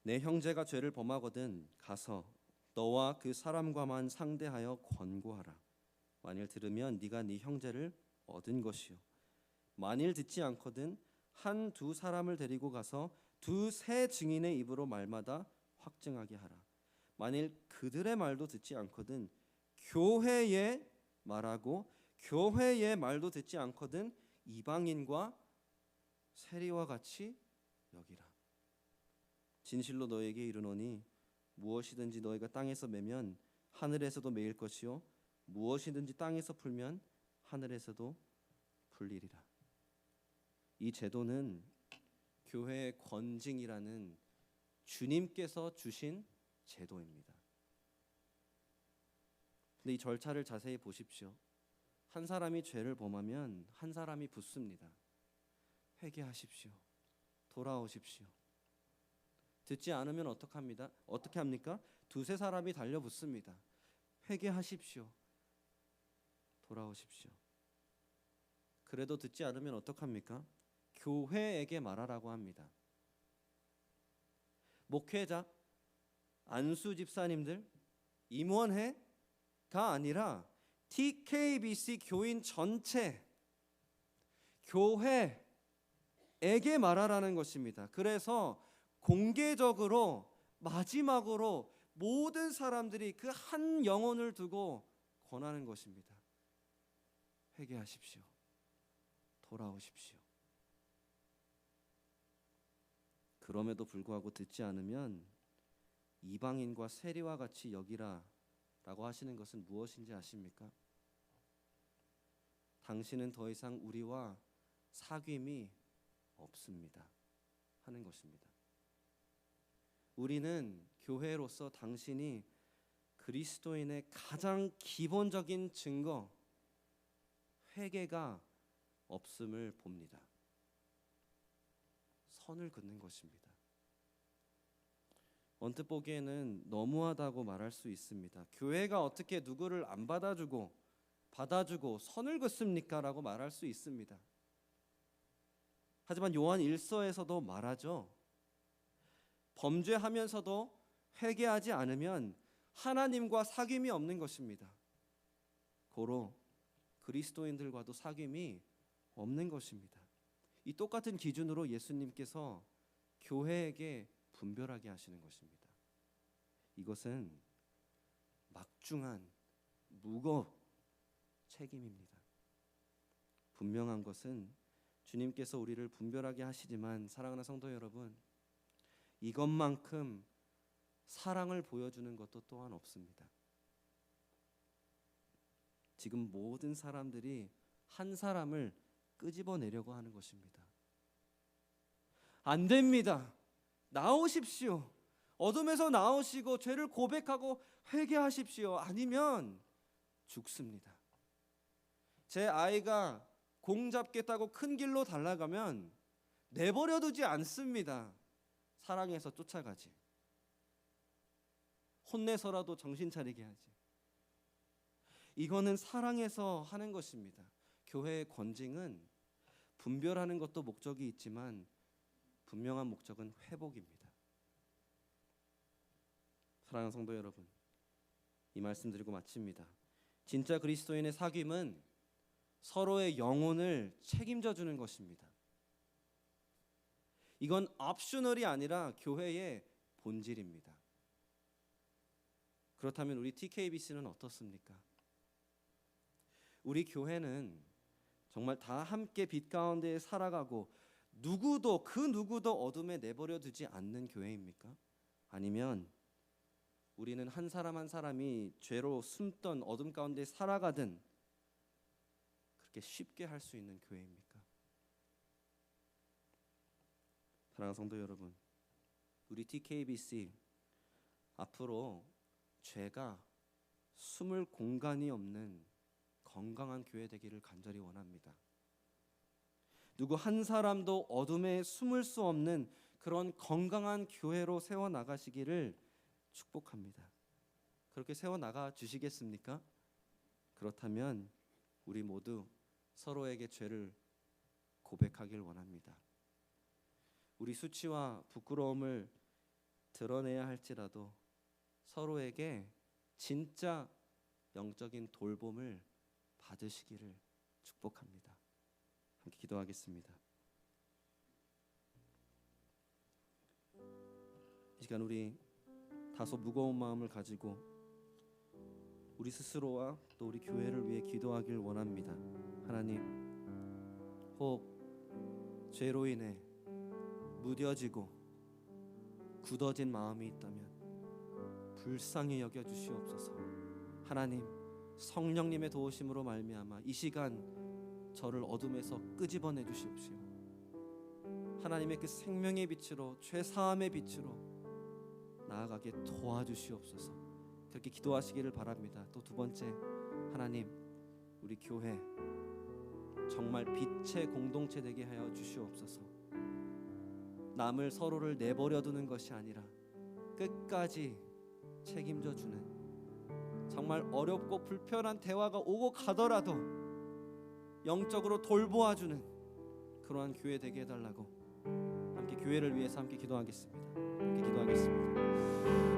내 형제가 죄를 범하거든 가서 너와 그 사람과만 상대하여 권고하라. 만일 들으면 네가 네 형제를 얻은 것이요, 만일 듣지 않거든 한두 사람을 데리고 가서 두세 증인의 입으로 말마다 확증하게 하라. 만일 그들의 말도 듣지 않거든 교회에 말하고 교회의 말도 듣지 않거든 이방인과 세리와 같이 여기라. 진실로 너에게 이르노니 무엇이든지 너희가 땅에서 매면 하늘에서도 매일 것이요, 무엇이든지 땅에서 풀면 하늘에서도 풀리리라. 이 제도는 교회의 권징이라는 주님께서 주신 제도입니다. 근데 이 절차를 자세히 보십시오. 한 사람이 죄를 범하면 한 사람이 붙습니다. 회개하십시오. 돌아오십시오. 듣지 않으면 어떻게 합니까? 두세 사람이 달려붙습니다. 회개하십시오. 돌아오십시오. 그래도 듣지 않으면 어떡합니까? 교회에게 말하라고 합니다. 목회자, 안수 집사님들, 임원회가 아니라 TKBC 교인 전체 교회에게 말하라는 것입니다. 그래서 공개적으로 마지막으로 모든 사람들이 그 한 영혼을 두고 권하는 것입니다. 회개하십시오. 돌아오십시오. 그럼에도 불구하고 듣지 않으면 이방인과 세리와 같이 여기라 라고 하시는 것은 무엇인지 아십니까? 당신은 더 이상 우리와 사귐이 없습니다 하는 것입니다. 우리는 교회로서 당신이 그리스도인의 가장 기본적인 증거, 회개가 없음을 봅니다. 선을 긋는 것입니다. 언뜻 보기에는 너무하다고 말할 수 있습니다. 교회가 어떻게 누구를 안 받아주고 선을 긋습니까? 라고 말할 수 있습니다. 하지만 요한 1서에서도 말하죠. 범죄하면서도 회개하지 않으면 하나님과 사귐이 없는 것입니다. 고로 그리스도인들과도 사귐이 없는 것입니다. 이 똑같은 기준으로 예수님께서 교회에게 분별하게 하시는 것입니다. 이것은 막중한 무거운 책임입니다. 분명한 것은 주님께서 우리를 분별하게 하시지만 사랑하는 성도 여러분, 이것만큼 사랑을 보여주는 것도 또한 없습니다. 지금 모든 사람들이 한 사람을 끄집어내려고 하는 것입니다. 안 됩니다. 나오십시오. 어둠에서 나오시고 죄를 고백하고 회개하십시오. 아니면 죽습니다. 제 아이가 공 잡겠다고 큰 길로 달려가면 내버려두지 않습니다. 사랑해서 쫓아가지. 혼내서라도 정신 차리게 하지. 이거는 사랑해서 하는 것입니다. 교회의 권징은 분별하는 것도 목적이 있지만 분명한 목적은 회복입니다. 사랑하는 성도 여러분, 이 말씀 드리고 마칩니다. 진짜 그리스도인의 사귐은 서로의 영혼을 책임져 주는 것입니다. 이건 옵셔널이 아니라 교회의 본질입니다. 그렇다면 우리 TKBC는 어떻습니까? 우리 교회는 정말 다 함께 빛 가운데 살아가고 누구도 그 누구도 어둠에 내버려 두지 않는 교회입니까? 아니면 우리는 한 사람 한 사람이 죄로 숨던 어둠 가운데 살아가든 그렇게 쉽게 할 수 있는 교회입니까? 사랑하는 성도 여러분, 우리 TKBC 앞으로 죄가 숨을 공간이 없는 건강한 교회 되기를 간절히 원합니다. 누구 한 사람도 어둠에 숨을 수 없는 그런 건강한 교회로 세워나가시기를 축복합니다. 그렇게 세워나가 주시겠습니까? 그렇다면 우리 모두 서로에게 죄를 고백하길 원합니다. 우리 수치와 부끄러움을 드러내야 할지라도 서로에게 진짜 영적인 돌봄을 받으시기를 축복합니다. 함께 기도하겠습니다. 이 시간 우리 다소 무거운 마음을 가지고 우리 스스로와 또 우리 교회를 위해 기도하길 원합니다. 하나님, 혹 죄로 인해 무뎌지고 굳어진 마음이 있다면 불쌍히 여겨 주시옵소서. 하나님, 성령님의 도우심으로 말미암아 이 시간 저를 어둠에서 끄집어내 주시옵시오. 하나님의 그 생명의 빛으로, 죄 사함의 빛으로 나아가게 도와주시옵소서. 그렇게 기도하시기를 바랍니다. 또 두 번째, 하나님, 우리 교회 정말 빛의 공동체 되게 하여 주시옵소서. 남을 서로를 내버려 두는 것이 아니라 끝까지 책임져 주는, 정말 어렵고 불편한 대화가 오고 가더라도 영적으로 돌보아 주는 그러한 교회 되게 해달라고 함께 교회를 위해서 함께 기도하겠습니다. 함께 기도하겠습니다.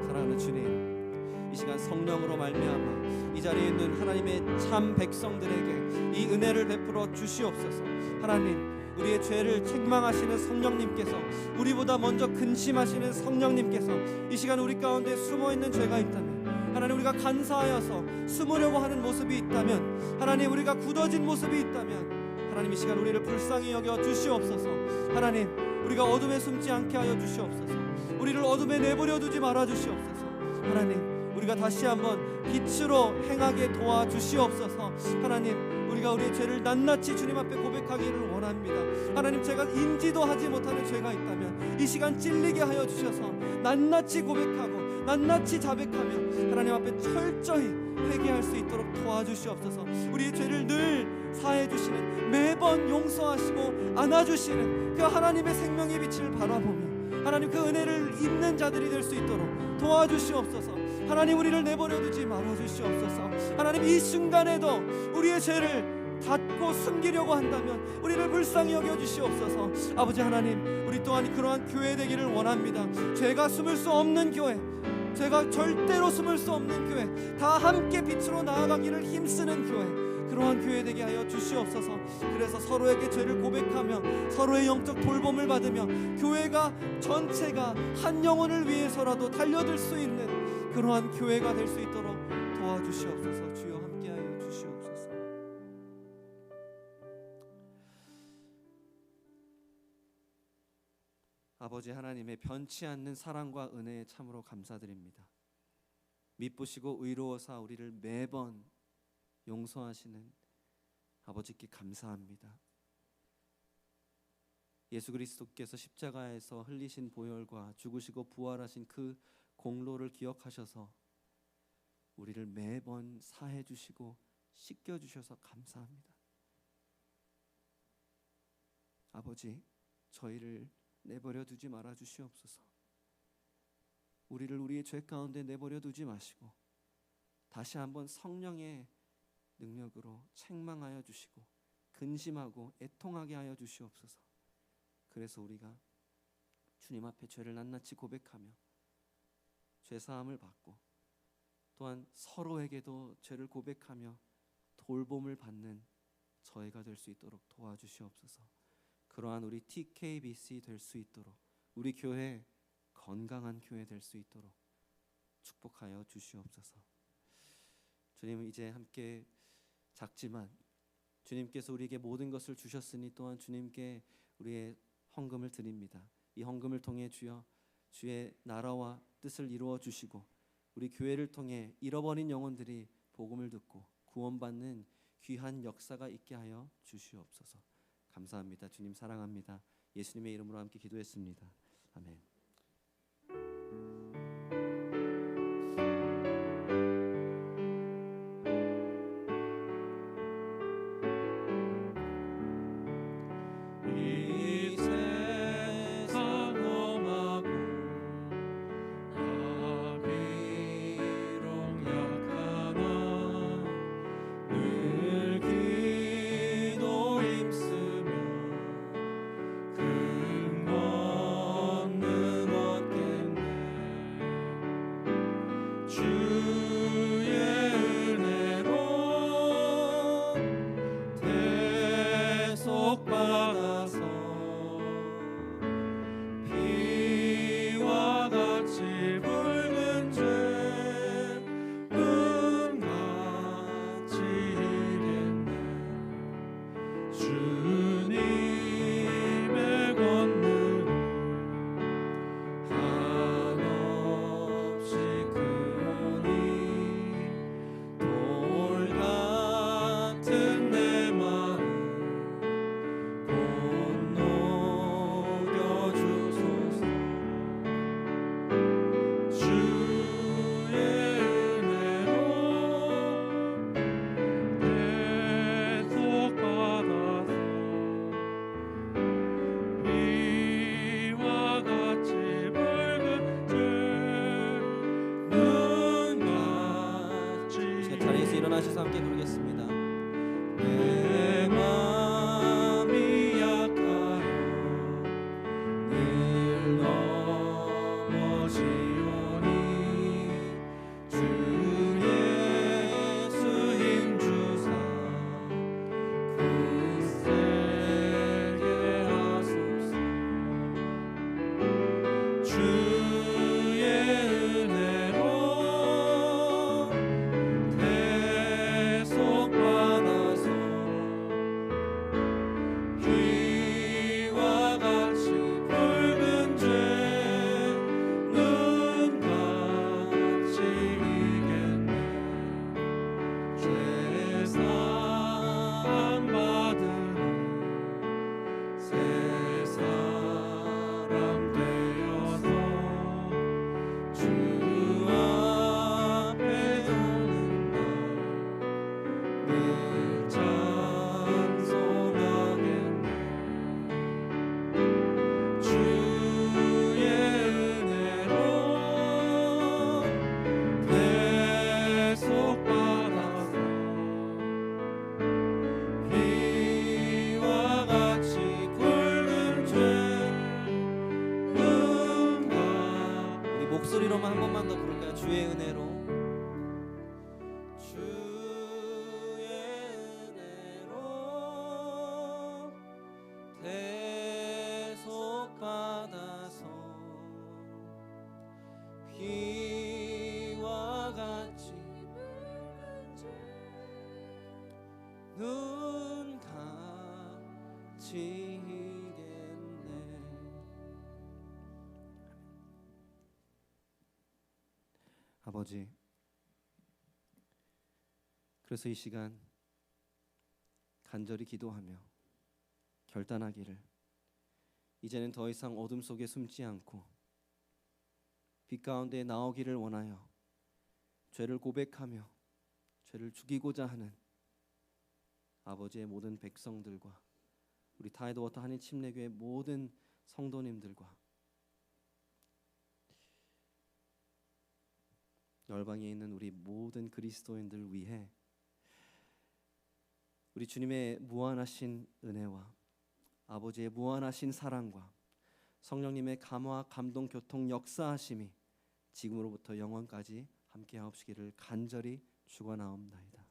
사랑하는 주님, 이 시간 성령으로 말미암아 이 자리에 있는 하나님의 참 백성들에게 이 은혜를 베풀어 주시옵소서. 하나님, 우리의 죄를 책망하시는 성령님께서, 우리보다 먼저 근심하시는 성령님께서 이 시간 우리 가운데 숨어있는 죄가 있다면, 하나님, 우리가 간사하여서 숨으려고 하는 모습이 있다면, 하나님, 우리가 굳어진 모습이 있다면, 하나님, 이 시간 우리를 불쌍히 여겨 주시옵소서. 하나님, 우리가 어둠에 숨지 않게 하여 주시옵소서. 우리를 어둠에 내버려 두지 말아 주시옵소서. 하나님, 우리가 다시 한번 빛으로 행하게 도와주시옵소서. 하나님, 우리가 우리의 죄를 낱낱이 주님 앞에 고백하기를 원합니다. 하나님, 제가 인지도 하지 못하는 죄가 있다면 이 시간 찔리게 하여 주셔서 낱낱이 고백하고 낱낱이 자백하며 하나님 앞에 철저히 회개할 수 있도록 도와주시옵소서. 우리의 죄를 늘 사해 주시는, 매번 용서하시고 안아주시는 그 하나님의 생명의 빛을 바라보며 하나님, 그 은혜를 입는 자들이 될 수 있도록 도와주시옵소서. 하나님, 우리를 내버려 두지 말아주시옵소서. 하나님, 이 순간에도 우리의 죄를 닫고 숨기려고 한다면 우리를 불쌍히 여겨주시옵소서. 아버지 하나님, 우리 또한 그러한 교회 되기를 원합니다. 죄가 숨을 수 없는 교회, 죄가 절대로 숨을 수 없는 교회, 다 함께 빛으로 나아가기를 힘쓰는 교회, 그러한 교회 되게 하여 주시옵소서. 그래서 서로에게 죄를 고백하며 서로의 영적 돌봄을 받으며 교회가 전체가 한 영혼을 위해서라도 달려들 수 있는 그러한 교회가 될 수 있도록 도와주시옵소서. 주여, 함께하여 주시옵소서. 아버지 하나님의 변치 않는 사랑과 은혜에 참으로 감사드립니다. 미쁘시고 의로워서 우리를 매번 용서하시는 아버지께 감사합니다. 예수 그리스도께서 십자가에서 흘리신 보혈과 죽으시고 부활하신 그 공로를 기억하셔서 우리를 매번 사해 주시고 씻겨 주셔서 감사합니다. 아버지, 저희를 내버려 두지 말아 주시옵소서. 우리를 우리의 죄 가운데 내버려 두지 마시고 다시 한번 성령의 능력으로 책망하여 주시고 그 근심하고 애통하게 하여 주시옵소서. 그래서 우리가 주님 앞에 죄를 낱낱이 고백하며 죄 사함을 받고 또한 서로에게도 죄를 고백하며 돌봄을 받는 저희가 될 수 있도록 도와주시옵소서. 그러한 우리 TKBC 될 수 있도록, 우리 교회 건강한 교회 될 수 있도록 축복하여 주시옵소서. 주님, 이제 함께 작지만 주님께서 우리에게 모든 것을 주셨으니 또한 주님께 우리의 헌금을 드립니다. 이 헌금을 통해 주여 주의 나라와 뜻을 이루어 주시고 우리 교회를 통해 잃어버린 영혼들이 복음을 듣고 구원받는 귀한 역사가 있게 하여 주시옵소서. 감사합니다. 주님 사랑합니다. 예수님의 이름으로 함께 기도했습니다. 아멘. 일어나셔서 함께 부르겠습니다. 내 마음이 약하여 늘 넘어지오니 주 예수 힘주사 굳세게 하소서. 주의 은혜로 받아서 비와 같이 붉은 죄 눈같이 이겼네. 죄 사함 받으니 새 사람 되어서 주 앞에 오는 날 늘 찬송하겠네. 주의 은혜로 대속받아서 비와 같이 굵은 죄 눈과 우리 목소리로만 한 번만 더 부를까요? 주의 은혜로 대속받아서 비와 같이 눈같이 이겠네. 아버지, 그래서 이 시간 간절히 기도하며 결단하기를 이제는 더 이상 어둠 속에 숨지 않고 빛 가운데 나오기를 원하여 죄를 고백하며 죄를 죽이고자 하는 아버지의 모든 백성들과 우리 타이드워터 한인 침례교회 모든 성도님들과 열방에 있는 우리 모든 그리스도인들 위해 우리 주님의 무한하신 은혜와 아버지의 무한하신 사랑과 성령님의 감화, 감동, 교통, 역사하심이 지금으로부터 영원까지 함께하옵시기를 간절히 축원하옵나이다.